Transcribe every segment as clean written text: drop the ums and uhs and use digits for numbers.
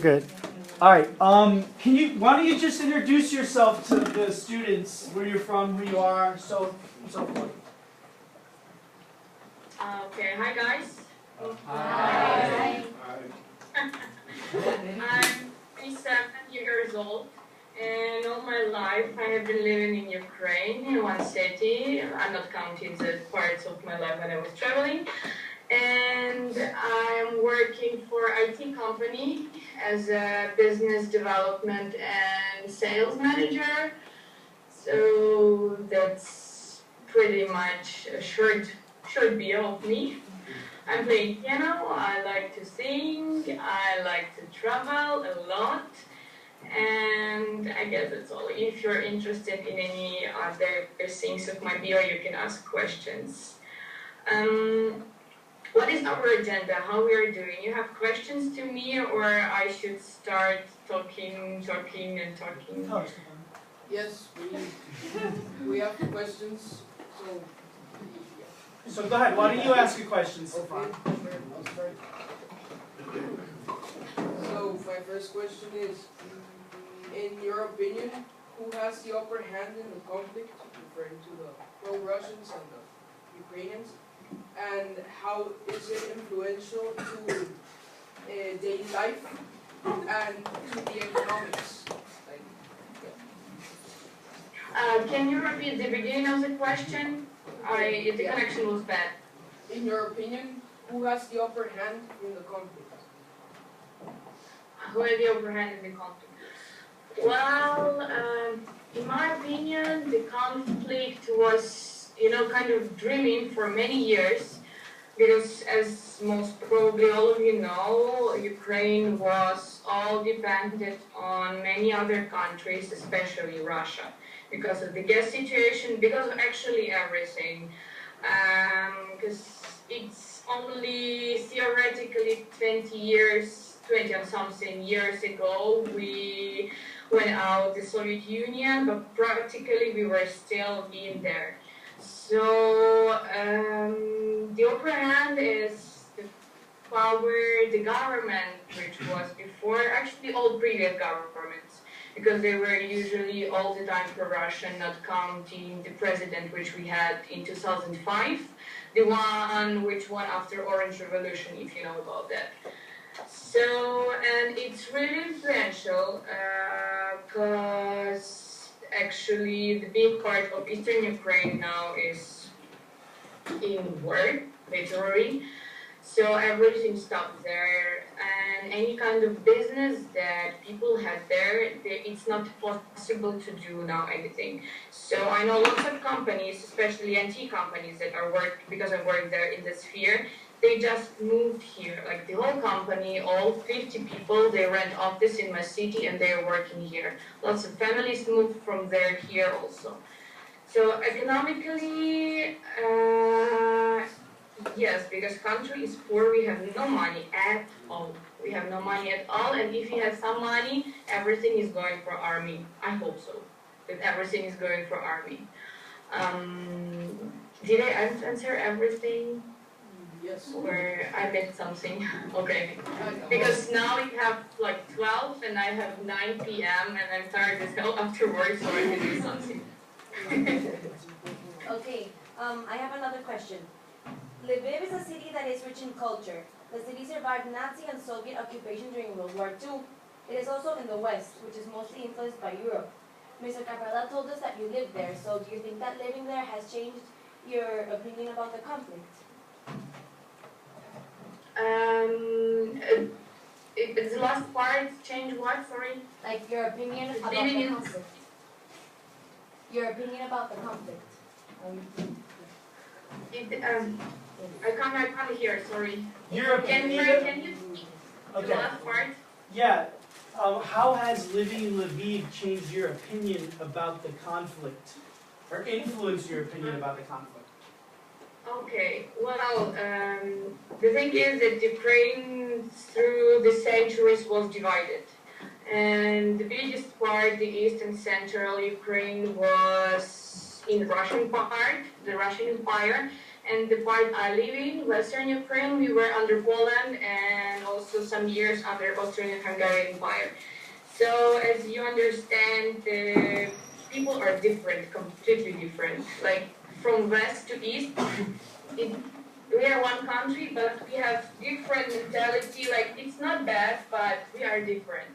good. All right. Why don't you just introduce yourself to the students, where you're from, who you are, so forth. Okay. Hi, guys. Hi. I'm 27 years old, and all my life I have been living in Ukraine, in one city. I'm not counting the parts of my life when I was traveling. And I'm working for IT company as a business development and sales manager. So that's pretty much a short bio of me. I'm playing piano, I like to sing, I like to travel a lot, and I guess that's all. If you're interested in any other things of my bio, you can ask questions. What is our agenda? How we are doing? You have questions to me, or I should start talking? Yes, we have questions. So go ahead. Why don't you ask your questions, Okay, Stefan? I'll start. So my first question is, in your opinion, who has the upper hand in the conflict, referring to the pro-Russians and the Ukrainians, and how is it influential to daily life and to the economics? Can you repeat the beginning of the question? The connection was bad. In your opinion, who has the upper hand in the conflict? Who had the upper hand in the conflict? Well, in my opinion, the conflict was, kind of dreaming for many years, because as most probably all of you know, Ukraine was all dependent on many other countries, especially Russia, because of the gas situation, because of actually everything. Because it's only theoretically 20 and something years ago we went out the Soviet Union, but practically we were still in there. So the upper hand is the power, the government, which was before, actually all previous governments, because they were usually all the time pro-Russian, not counting the president which we had in 2005, the one which won after Orange Revolution, if you know about that. So, and it's really influential because actually the big part of Eastern Ukraine now is in war, literally. So everything stopped there, and any kind of business that people had there, it's not possible to do now anything. So I know lots of companies, especially IT companies that are because I work there in the sphere, they just moved here, like the whole company, all 50 people, they rent office in my city and they're working here. Lots of families moved from there here also. So economically, yes, because country is poor, we have no money at all. We have no money at all, and if you have some money, everything is going for army. I hope so, that everything is going for army. Did I answer everything? Yes. Or I missed something? Okay. Because now we have like 12 and I have 9 p.m. and I'm tired as hell after work, so I can do something. Okay, I have another question. Lviv is a city that is rich in culture. The city survived Nazi and Soviet occupation during World War II. It is also in the West, which is mostly influenced by Europe. Mr. Caprada told us that you live there, so do you think that living there has changed your opinion about the conflict? The last part, change what, sorry? Like your opinion about the conflict. Your opinion about the conflict. I can't hear, sorry. Your Can you speak the last part? Yeah. How has living in Lviv changed your opinion about the conflict, or influenced your opinion about the conflict? Okay, well, the thing is that Ukraine through the centuries was divided. And the biggest part, the east and central Ukraine, was in the Russian part, the Russian Empire, and the part I live in, Western Ukraine, we were under Poland and also some years under Austrian-Hungarian Empire. So as you understand, the people are different, completely different. Like from west to east, we are one country, but we have different mentality. Like it's not bad, but we are different.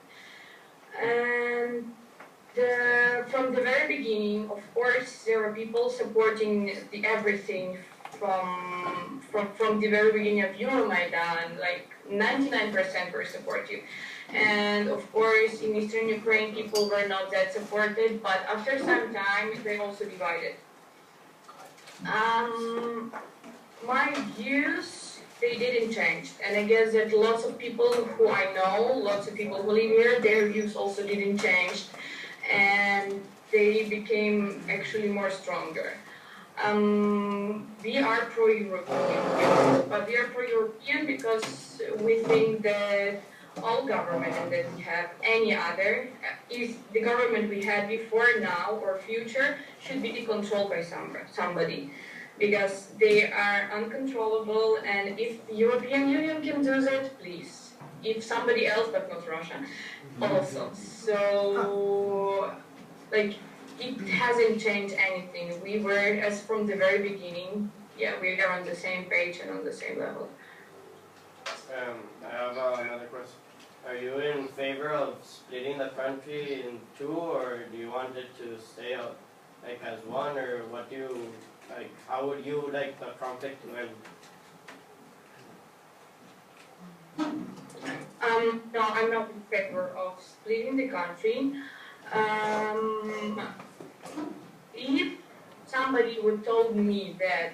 And from the very beginning, of course, there were people supporting everything from the very beginning of Euromaidan. Like 99% were supportive. And of course, in Eastern Ukraine, people were not that supported, but after some time, they also divided. My views, they didn't change. And I guess that lots of people who I know, lots of people who live here, their views also didn't change. And they became actually more stronger. We are pro-European, but we are pro-European because we think that all government and that we have any other, is the government we had before, now, or future, should be controlled by somebody. Because they are uncontrollable, and if the European Union can do that, please. If somebody else, but not Russia, also. So, like, it hasn't changed anything. We were, as from the very beginning, yeah, we are on the same page and on the same level. I have another question. Are you in favor of splitting the country in two, or do you want it to stay out, like as one, or what do you, like, how would you like the conflict to end? No, I'm not in favor of splitting the country. If somebody would told me that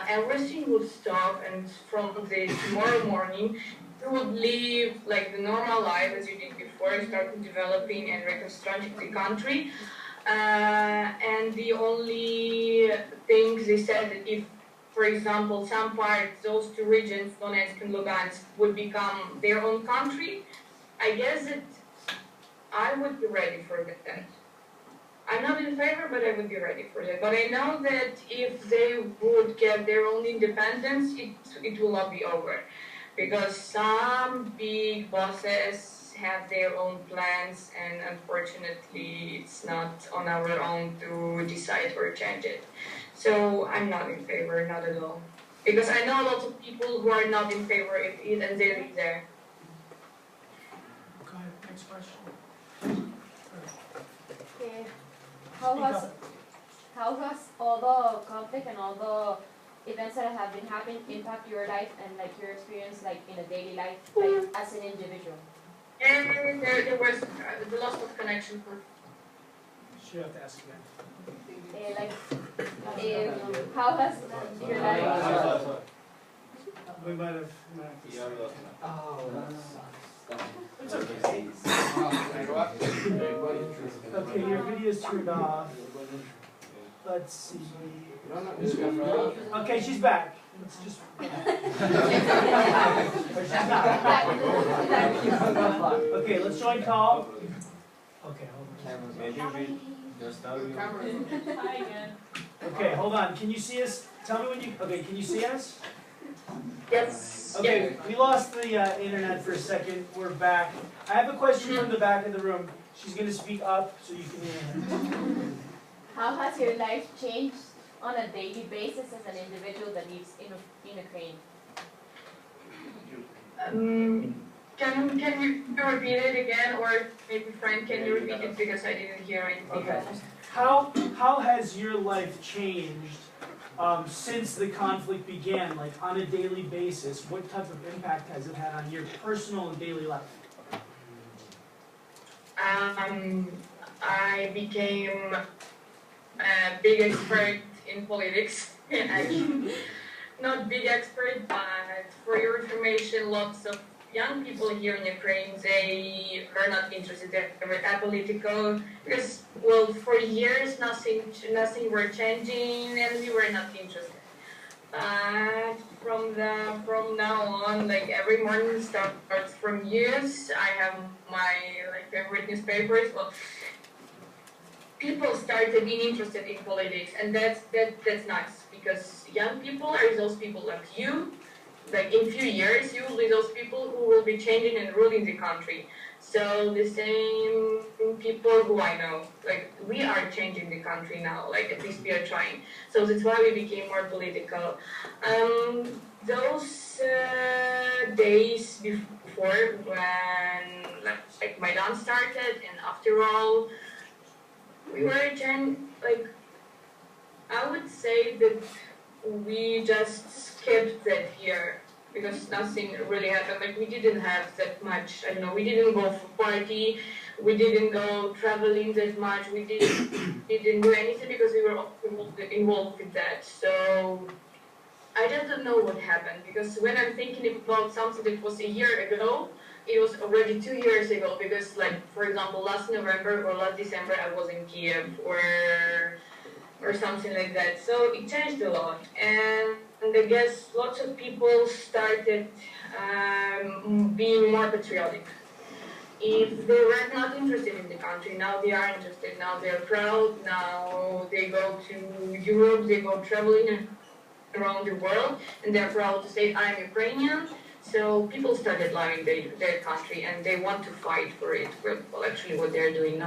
everything would stop and from the tomorrow morning you would live like the normal life as you did before, start developing and reconstructing the country, and the only things they said that if, for example, some parts, those two regions, Donetsk and Lugansk, would become their own country, I guess that I would be ready for that. I'm not in favor, but I would be ready for that. But I know that if they would get their own independence, it will not be over. Because some big bosses have their own plans, and unfortunately, it's not on our own to decide or change it. So I'm not in favor, not at all. Because I know lots of people who are not in favor of it, and they live there. Go ahead, next question. Okay. How has all the conflict and all the events that have been happening impact your life and like your experience like in a daily life, like as an individual? And there was the loss of connection. Should have to ask again. How has your life? We might have. Oh, It's okay. Okay, your video's turned off. Let's see. Okay, she's back. Let's just. Or she's not. Okay, let's join call. Okay, hold on. Hi again. Okay, hold on. Can you see us? Tell me when you. Okay, can you see us? Yes. Okay, we lost the internet for a second. We're back. I have a question from the back of the room. She's going to speak up so you can hear her. How has your life changed on a daily basis as an individual that lives in Ukraine? Can you repeat it again, or maybe Frank, can you repeat it because I didn't hear anything Okay. else? How has your life changed since the conflict began, like on a daily basis? What type of impact has it had on your personal and daily life? I became a big expert in politics. Actually, not big expert, but for your information, lots of young people here in Ukraine, they are not interested. They're apolitical because, well, for years nothing were changing, and we were not interested. But from now on, like every morning starts from news. I have my favorite newspapers. Well, people started being interested in politics, and that's nice, because young people are those people like you. Like in few years, you will be those people who will be changing and ruling the country. So the same people who I know, like we are changing the country now. Like at least we are trying. So that's why we became more political. Those days before, when like Maidan started, and after all, we were I would say that we just skipped that year because nothing really happened. Like we didn't have that much. I don't know. We didn't go for party. We didn't go traveling that much. We didn't do anything because we were involved with that. So I just don't know what happened, because when I'm thinking about something that was a year ago, it was already 2 years ago. Because like for example, last November or last December, I was in Kiev or something like that. So it changed a lot, and I guess lots of people started being more patriotic. If they were not interested in the country, now they are interested. Now they are proud. Now they go to Europe. They go traveling around the world, and they're proud to say, "I'm Ukrainian." So people started loving their country, and they want to fight for it. Well, actually, what they're doing now.